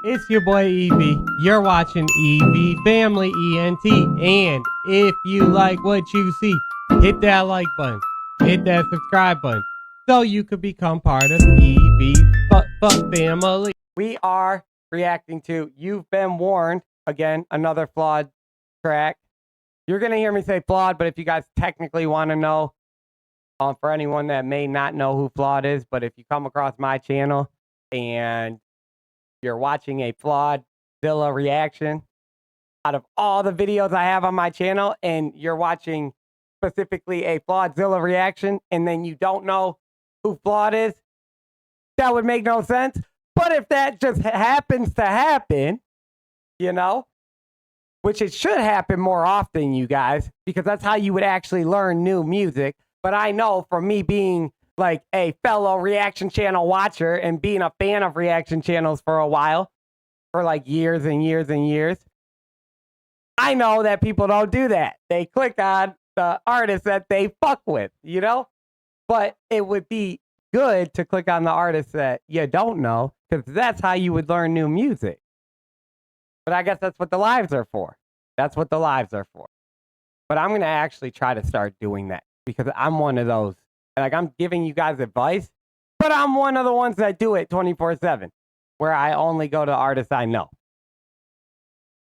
It's your boy Evie. You're watching Evie Family ENT. And if you like what you see, hit that like button. Hit that subscribe button. So you could become part of Evie's family. We are reacting to You've Been Warned. Again, another flawed track. You're going to hear me say flawed, but if you guys technically want to know, for anyone that may not know who Flawed is, but if you come across my channel and you're watching a FLAWDZILLA reaction, out of all the videos I have on my channel, and you're watching specifically a FLAWDZILLA reaction, and then you don't know who Flawed is, that would make no sense. But if that just happens to happen, you know, which it should happen more often, you guys, because that's how you would actually learn new music. But I know from me being like a fellow reaction channel watcher and being a fan of reaction channels for a while, for like years and years and years, I know that people don't do that. They click on the artist that they fuck with, you know? But it would be good to click on the artist that you don't know, because that's how you would learn new music. But I guess that's what the lives are for. That's what the lives are for. But I'm going to actually try to start doing that, because I'm one of those. Like, I'm giving you guys advice, but I'm one of the ones that do it 24/7, where I only go to artists I know.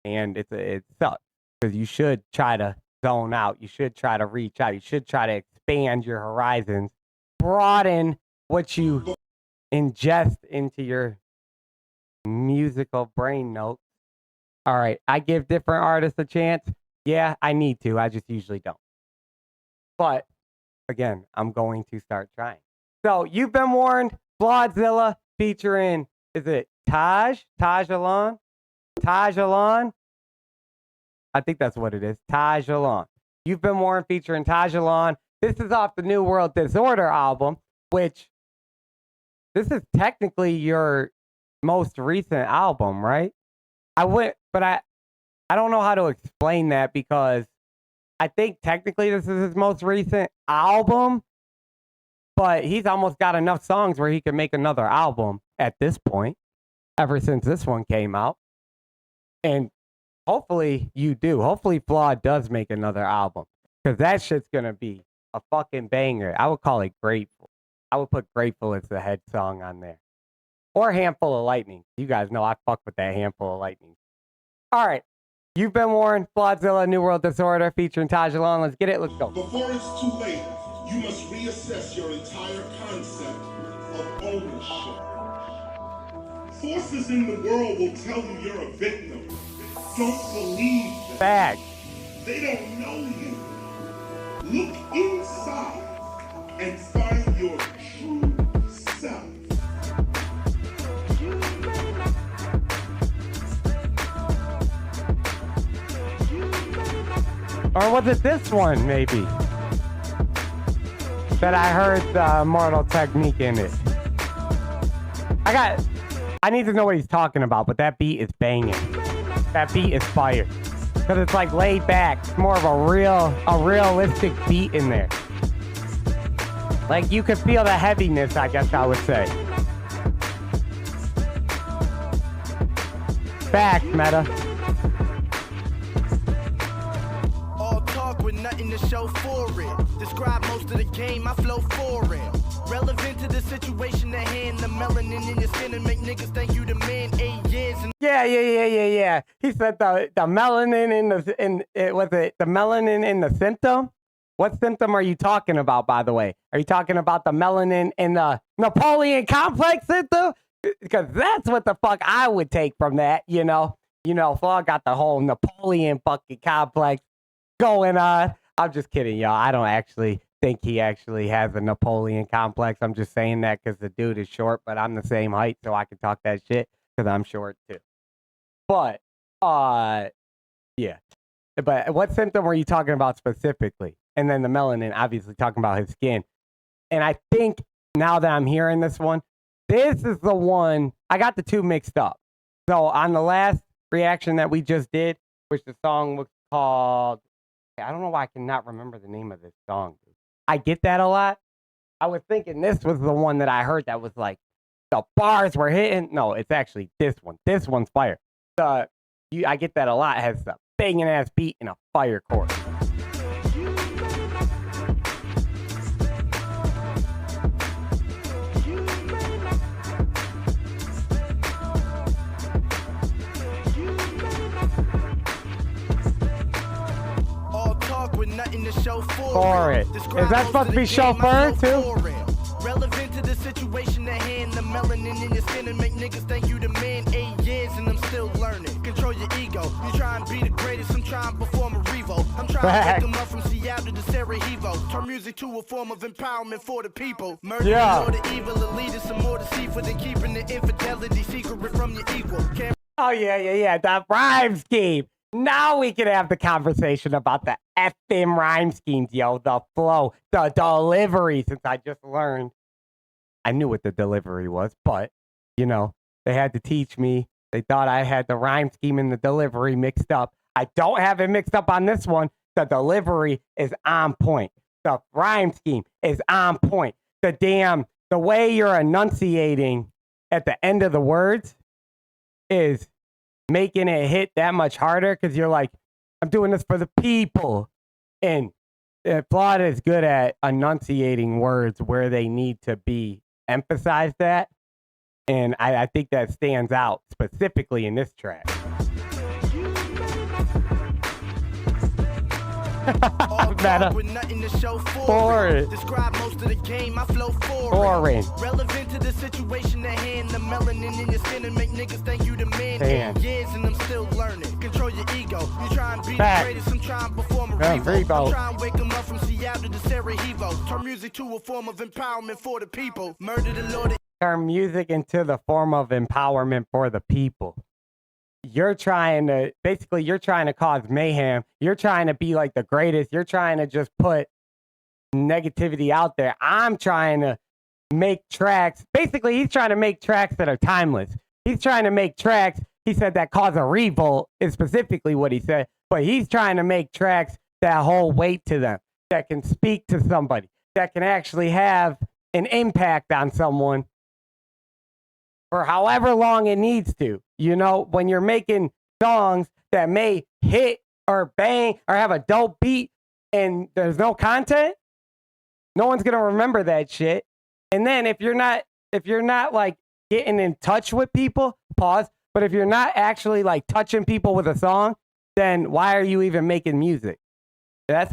And it sucks, because you should try to zone out. You should try to reach out. You should try to expand your horizons, broaden what you ingest into your musical brain notes. All right, I give different artists a chance. Yeah, I need to. I just usually don't. But again, I'm going to start trying. So, You've Been Warned, FLAWDZILLA, featuring, is it TAAJ? ALON? ALON? I think that's what it is. ALON. You've Been Warned, featuring ALON. This is off the New World Disorder album, which, this is technically your most recent album, right? But I don't know how to explain that, because I think technically this is his most recent album, but he's almost got enough songs where he can make another album at this point, ever since this one came out. And hopefully you do. Hopefully Flawed does make another album, because that shit's going to be a fucking banger. I would call it Grateful. I would put Grateful as the head song on there. Or Handful of Lightning. You guys know I fuck with that Handful of Lightning. All right. You've Been Warned, FLAWDZILLA, New World Disorder, featuring ALON. Let's get it. Let's go. Before it's too late, you must reassess your entire concept of ownership. Forces in the world will tell you you're a victim. Don't believe them. Back. They don't know you. Look inside and find your true self. Or was it this one, maybe? That I heard the Mortal Technique in it. I need to know what he's talking about, but that beat is banging. That beat is fire. Because it's like laid back. It's more of a realistic beat in there. Like, you could feel the heaviness, I guess I would say. Facts, Meta. Nothing to show for it. Describe most of the game, I flow for it. Relevant to the situation at hand, the melanin in your skin and make niggas think you the man. 8 years and Yeah. He said the melanin was it the melanin in the symptom? What symptom are you talking about, by the way? Are you talking about the melanin in the Napoleon complex symptom? Because that's what the fuck I would take from that, you know. Flaw got the whole Napoleon fucking complex going on. I'm just kidding, y'all. I don't actually think he actually has a Napoleon complex. I'm just saying that because the dude is short, but I'm the same height, so I can talk that shit because I'm short too. But, yeah. But what symptom were you talking about specifically? And then the melanin, obviously talking about his skin. And I think now that I'm hearing this one, this is the one, I got the two mixed up. So on the last reaction that we just did, which the song was called, I don't know why I cannot remember the name of this song. I get that a lot. I was thinking this was the one that I heard that was like the bars were hitting. No, it's actually this one. This one's fire. I get that a lot. It has the banging ass beat and a fire chord. With nothing to show for it. Is that supposed to be chauffeur too? Relevant to the situation at hand, the melanin in your skin and make niggas think you the man. 8 years and I'm still learning. Control your ego. You try and be the greatest, I'm trying to perform a revo. I'm trying to take them up from Seattle to Sarajevo. Turn music to a form of empowerment for the people. Murder or the evil, the leaders, some more deceitful than keeping the infidelity secret from your equal. Oh yeah. That rhyme scheme. Now we can have the conversation about the effing rhyme schemes, yo. The flow, the delivery, since I just learned. I knew what the delivery was, but, you know, they had to teach me. They thought I had the rhyme scheme and the delivery mixed up. I don't have it mixed up on this one. The delivery is on point. The rhyme scheme is on point. The way you're enunciating at the end of the words is making it hit that much harder because you're like, I'm doing this for the people. And Flawed is good at enunciating words where they need to be emphasized at. And I think that stands out specifically in this track. Meta. With nothing to show for it. Describe most of the game, I flow foreign. Relevant to the situation at hand, the melanin in your skin and make niggas think you the man. 8 years and I'm still learning. Control your ego. You try and be the greatest, I'm trying to perform a revo. I'm trying to wake them up from Seattle to Sarajevo. Turn music to a form of empowerment for the people. Murder the Lord. Turn music into the form of empowerment for the people. You're trying to cause mayhem. You're trying to be like the greatest. You're trying to just put negativity out there. I'm trying to make tracks. Basically, he's trying to make tracks that are timeless. He's trying to make tracks, he said, that cause a revolt is specifically what he said. But he's trying to make tracks that hold weight to them, that can speak to somebody, that can actually have an impact on someone for however long it needs to. You know, when you're making songs that may hit or bang or have a dope beat and there's no content, no one's going to remember that shit. And then if you're not like getting in touch with people, pause, but if you're not actually like touching people with a song, then why are you even making music? That's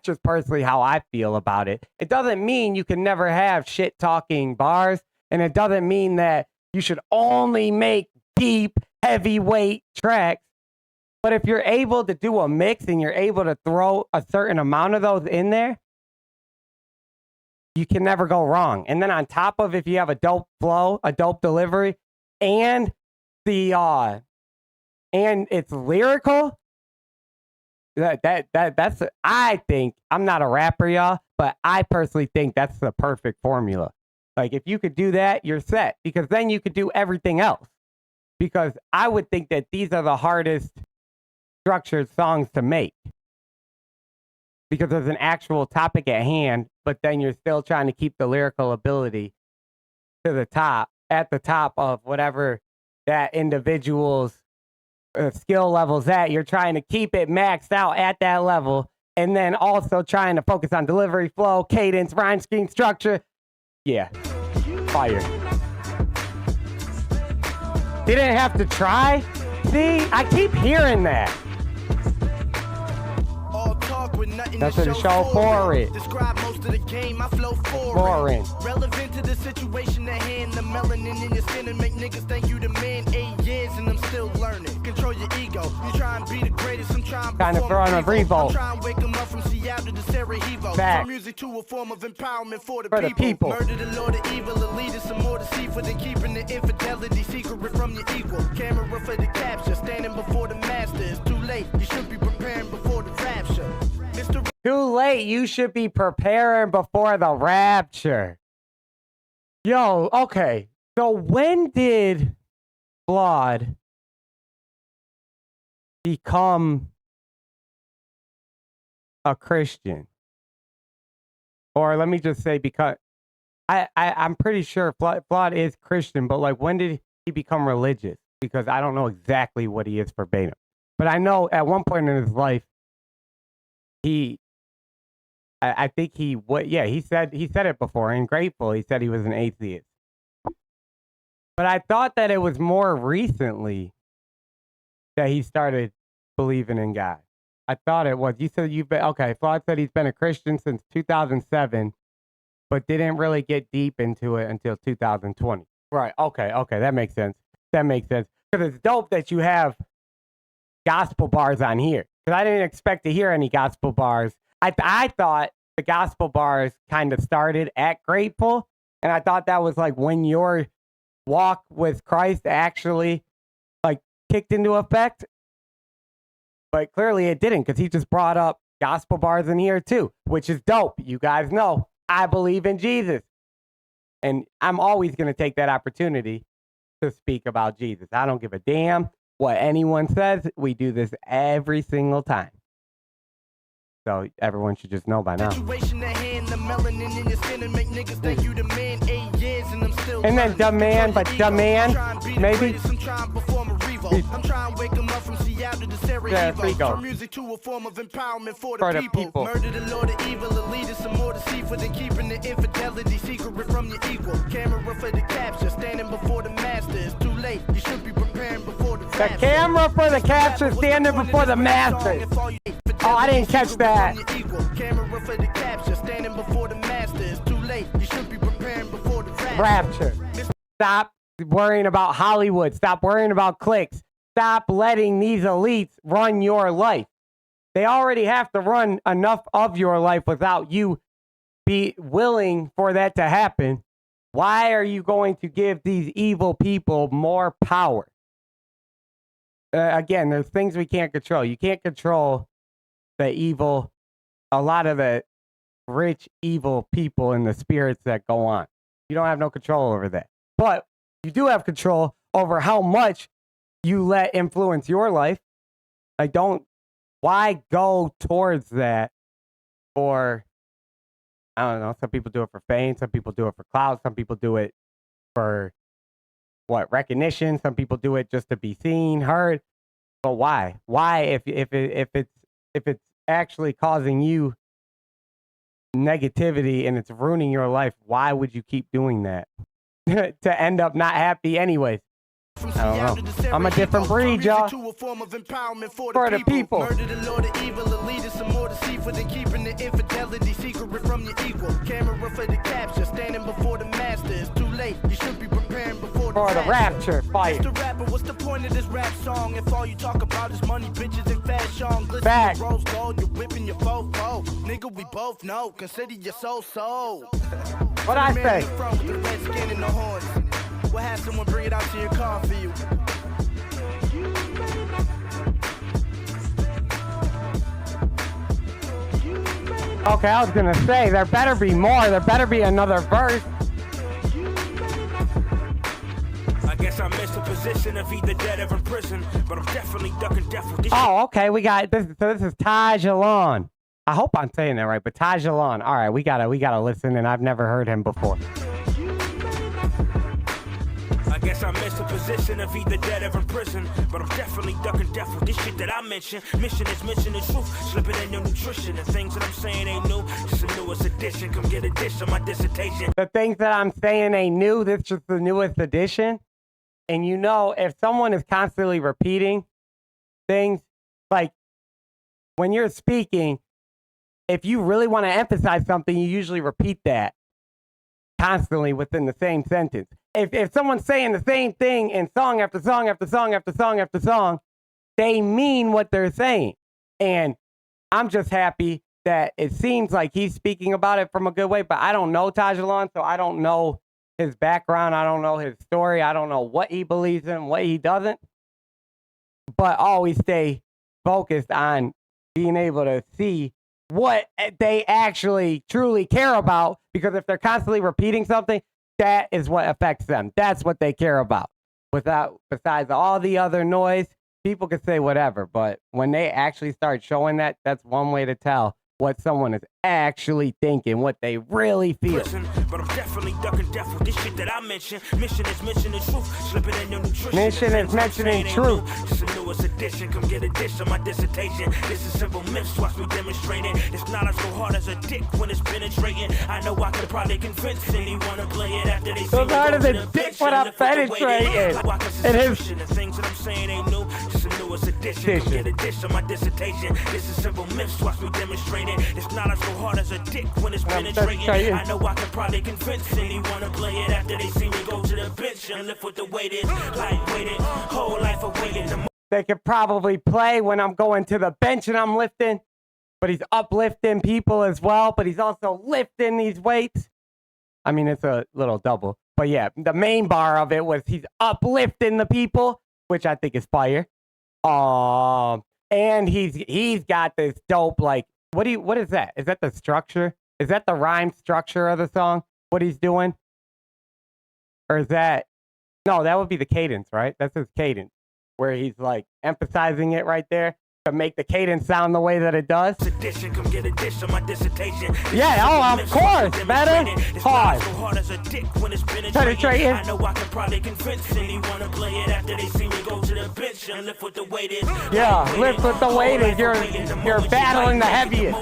just personally how I feel about it. It doesn't mean you can never have shit talking bars, and it doesn't mean that you should only make deep, heavyweight tracks. But if you're able to do a mix and you're able to throw a certain amount of those in there, you can never go wrong. And then on top of, if you have a dope flow, a dope delivery, and and it's lyrical, that's I think, I'm not a rapper, y'all, but I personally think that's the perfect formula. Like, if you could do that, you're set, because then you could do everything else. Because I would think that these are the hardest structured songs to make, because there's an actual topic at hand, but then you're still trying to keep the lyrical ability to the top, at the top of whatever that individual's skill level's at. You're trying to keep it maxed out at that level, and then also trying to focus on delivery, flow, cadence, rhyme scheme, structure. Yeah, fire. Didn't have to try? See, I keep hearing that. That's a show for it. Describe most of the game, I flow foreign. Relevant to the situation at hand, the melanin in your skin and make niggas think you the man. 8 years and I'm still learning. Control your ego. You try and be the greatest, I'm trying to throw in a revolt. I'm trying to wake them up from Seattle to Sarajevo. Turn music to a form of empowerment for the people. Murder the Lord of evil, the leaders, some more deceitful than keeping the infidelity secret from your equal. Camera for the capture, standing before the master. It's too late, you should be preparing before the rapture. Too late, you should be preparing before the rapture. Yo, okay. So when did Flawed become a Christian? Or let me just say, because I'm pretty sure Flawed is Christian, but like, when did he become religious? Because I don't know exactly what he is verbatim. But I know at one point in his life, I think he said it before in Grateful. He said he was an atheist. But I thought that it was more recently that he started believing in God. I thought it was. You said Flawed said he's been a Christian since 2007, but didn't really get deep into it until 2020. Right. Okay. That makes sense. Because it's dope that you have gospel bars on here. Because I didn't expect to hear any gospel bars. I thought the gospel bars kind of started at Grateful, and I thought that was like when your walk with Christ actually like kicked into effect. But clearly it didn't, because he just brought up gospel bars in here too, which is dope. You guys know I believe in Jesus, and I'm always going to take that opportunity to speak about Jesus. I don't give a damn what anyone says. We do this every single time. So everyone should just know by now. And then dumb man, maybe. I'm trying to wake them up from Seattle to Sarajevo. From music to a form of empowerment for the people. Murder the Lord of evil, the leader, some more deceitful than keeping the infidelity secret from your equal. Camera for the capture, standing before the master. It's too late. You should be preparing before the rapture. The camera for the capture, standing before the master. Oh, I didn't catch that. Camera for the capture, standing before the master. It's too late. You should be preparing before the rapture. Stop worrying about Hollywood. Stop worrying about clicks. Stop letting these elites run your life. They already have to run enough of your life without you be willing for that to happen. Why are you going to give these evil people more power? Again, there's things we can't control. You can't control the evil, a lot of the rich, evil people and the spirits that go on. You don't have no control over that. But you do have control over how much you let influence your life. Like, why go towards that for, I don't know, some people do it for fame, some people do it for clout, some people do it for, recognition, some people do it just to be seen, heard. But why? Why, if it's actually causing you negativity and it's ruining your life, why would you keep doing that? To end up not happy anyways. I don't know. I'm a different breed, y'all. For the people. Murder the Lord of evil, the leader, some more deceitful than keeping the infidelity secret from your equal. Camera for the capture, standing before the master. It's too late. You should be preparing before the rapture. Fire. Mr. Rapper, what's the point of this rap song if all you talk about is money, bitches, and fashion? Glisten your rose gold, you're whipping your fofo. Nigga, we both know. Consider your so. What I say? We'll have someone bring it out to your car for you. Okay, I was gonna say, there better be more. There better be another verse. I guess I missed a position of either dead or in prison, but I'm definitely ducking death with this. Oh, okay, we got this. So this is TAAJ ALON. I hope I'm saying that right, but TAAJ ALON. All right, we gotta listen, and I've never heard him before. I guess I missed a position of either dead or in prison, but I'm definitely ducking death with this shit that I mention. Mission is mentioning the truth, slipping in your nutrition. The things that I'm saying ain't new, just the newest edition. Come get a dish of my dissertation. The things that I'm saying ain't new, this is just the newest edition. And you know, if someone is constantly repeating things, like when you're speaking, if you really want to emphasize something, you usually repeat that constantly within the same sentence. If someone's saying the same thing in song after song after song after song after song, they mean what they're saying. And I'm just happy that it seems like he's speaking about it from a good way, but I don't know TAAJ ALON, so I don't know his background. I don't know his story. I don't know what he believes in, what he doesn't. But always stay focused on being able to see what they actually truly care about, because if they're constantly repeating something, that is what affects them. That's what they care about. Besides all the other noise, people can say whatever, but when they actually start showing that, that's one way to tell what someone is actually thinking, what they really feel. Prison, but I'm definitely ducking death with this shit that I mentioned. Mission is mentioning truth, slipping in your nutrition. Mission is mentioning truth. It's a newest edition, come get a dish of my dissertation. This is simple myths, watch me demonstrate it. It's not as so hard as a dick when it's penetrating. I know I could probably convince anyone to play it after they see me hard go as to a the dick bitch when and I'm lift with the weight penetrating. it It is- is the things that I'm saying ain't new. Just a newest edition, come get a dish of my dissertation. This is simple myths, watch me demonstrate it. It's not as so hard as a dick when it's penetrating. I know I could probably convince anyone to play it after they see me go to the bench and lift with the weighted, lightweighted, whole life awaiting. They could probably play when I'm going to the bench and I'm lifting, but he's uplifting people as well, but he's also lifting these weights. I mean, it's a little double, but yeah, the main bar of it was he's uplifting the people, which I think is fire. And he's got this dope, like, what is that? Is that the structure? Is that the rhyme structure of the song? What he's doing? Or is that, no, that would be the cadence, right? That's his cadence, where he's like emphasizing it right there to make the cadence sound the way that it does. Come get a dish of my dissertation. Yeah, oh, of course, better. Pause. Penetrating. I know I can probably convince anyone to play it after they see me go to the bench and lift with the weighted. Yeah, lift with the weighted. You're battling the heaviest.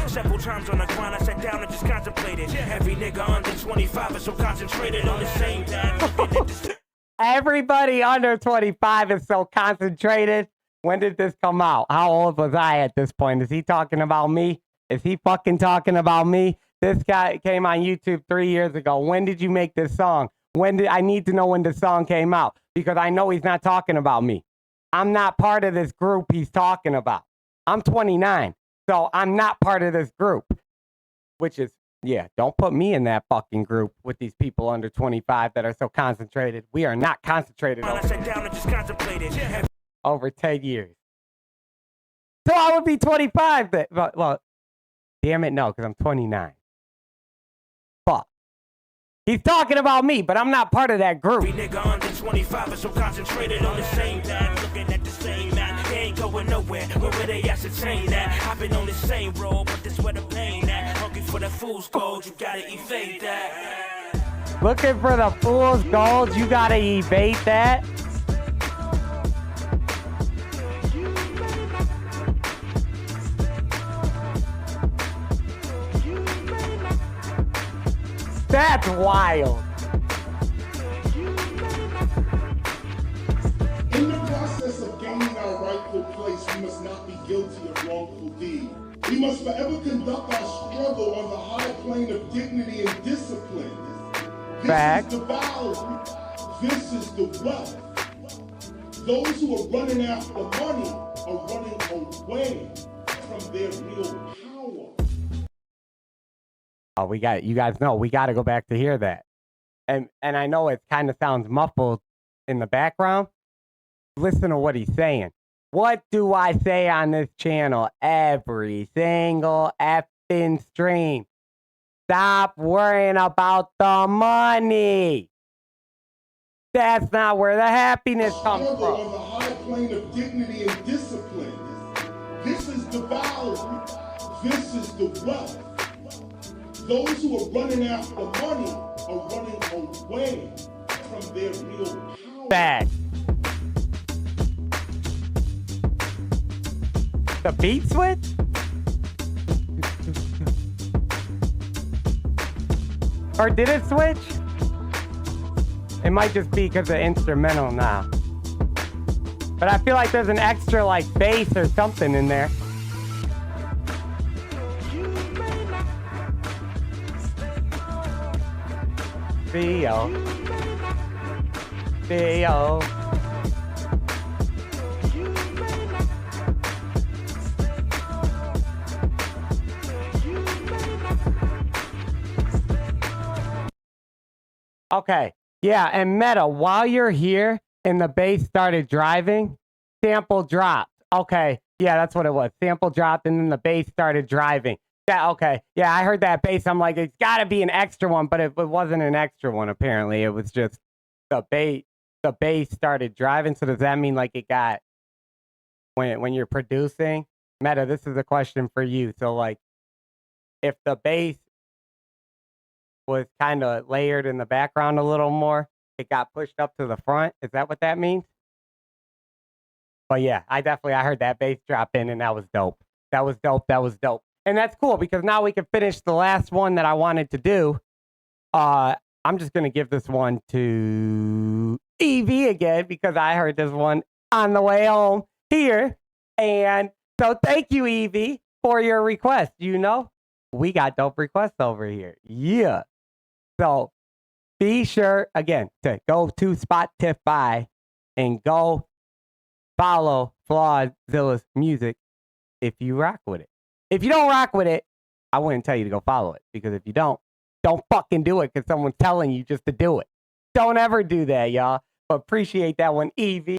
Several times on the grind, I sat down and just contemplated. Every nigga under 25 is so concentrated on the same time. Everybody under 25 is so concentrated. When did this come out? How old was I at this point? Is he talking about me? Is he fucking talking about me? This guy came on YouTube 3 years ago. When did you make this song? I need to know when the song came out, because I know he's not talking about me. I'm not part of this group he's talking about. I'm 29, so I'm not part of this group, which is, yeah, don't put me in that fucking group with these people under 25 that are so concentrated. We are not concentrated over 10 years. So I would be 25, but well, damn it, no, because I'm 29. Fuck. He's talking about me, but I'm not part of that group. Nigga under 25 is so concentrated on the same time, looking at the same man. They ain't going nowhere. Where they ascertain that? I've been on the same road, but this where the pain at. Hungry for the fool's gold, you gotta evade that. Looking for the fool's gold, you gotta evade that. That's wild. In the process of gaining our rightful place, we must not be guilty of wrongful deed. We must forever conduct our struggle on the high plane of dignity and discipline. This is the value. This is the wealth. Those who are running after money are running away from their real power. Oh, you guys know, we got to go back to hear that. And I know it kind of sounds muffled in the background. Listen to what he's saying. What do I say on this channel every single effing stream? Stop worrying about the money. That's not where the happiness comes from. On the high plane of dignity and discipline. This is the value. This is the wealth. Those who are running after money are running away from their real power. Bad. The beat switch? Or did it switch? It might just be because of instrumental now. But I feel like there's an extra like bass or something in there. Theo. Okay, yeah, and Meta, while you're here and the bass started driving, sample dropped. Okay, yeah, that's what it was. Sample dropped and then the bass started driving. Yeah, okay. Yeah, I heard that bass. I'm like, it's got to be an extra one, but it wasn't an extra one, apparently. It was just the bass started driving. So does that mean like it got, when you're producing, Meta, this is a question for you. So, like, if the bass was kind of layered in the background a little more, it got pushed up to the front. Is that what that means? But yeah, I heard that bass drop in, and that was dope. That was dope. That was dope. And that's cool because now we can finish the last one that I wanted to do. I'm just going to give this one to EV again because I heard this one on the way home here. And so thank you, EV, for your request. You know, we got dope requests over here. Yeah. So be sure, again, to go to Spotify and go follow FLAWDZILLA's music if you rock with it. If you don't rock with it, I wouldn't tell you to go follow it because if you don't fucking do it because someone's telling you just to do it. Don't ever do that, y'all. But appreciate that one, EV.